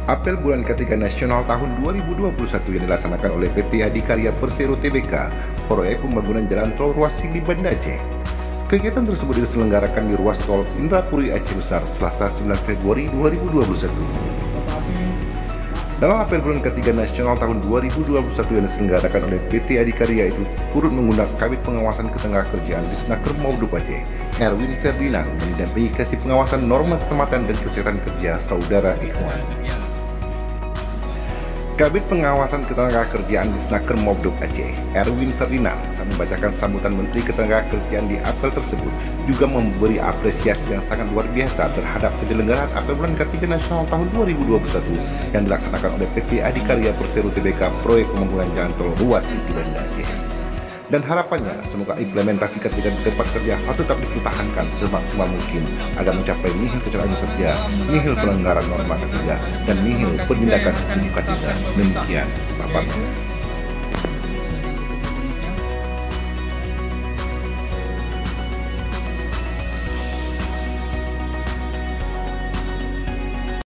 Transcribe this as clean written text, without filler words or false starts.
Apel bulan ketiga nasional tahun 2021 yang dilaksanakan oleh PT Adikarya Persero Tbk, proyek pembangunan jalan tol ruas Sigi Banda Aceh. Kegiatan tersebut diselenggarakan di ruas tol Indrapuri Aceh Besar, Selasa 9 Februari 2021. Dalam apel bulan ketiga nasional tahun 2021 yang diselenggarakan oleh PT Adikarya itu turut mengundang Kabid Pengawasan Ketenagakerjaan di Snaker Maudub Aceh, Erwin Ferdinand, yang didampingi Kasih Pengawasan Norma Keselamatan dan Kesehatan Kerja Saudara Ikhwan. Kabid Pengawasan Ketenagakerjaan di Snaker Maudub Aceh, Erwin Ferdinand, saat membacakan sambutan Menteri Ketenagakerjaan di apel tersebut, juga memberi apresiasi yang sangat luar biasa terhadap penyelenggaraan apel bulan ketiga nasional tahun 2021 yang dilaksanakan oleh PT Adikarya Persero Tbk, proyek pembangunan jalan tol ruas Sigi Banda Aceh. Dan harapannya semoga implementasi ketika di tempat kerja harus tetap dipertahankan semaksimal mungkin agar mencapai nihil kecelakaan kerja, nihil pelanggaran norma ketiga, dan nihil penindakan hukum ketiga. Demikian paparnya.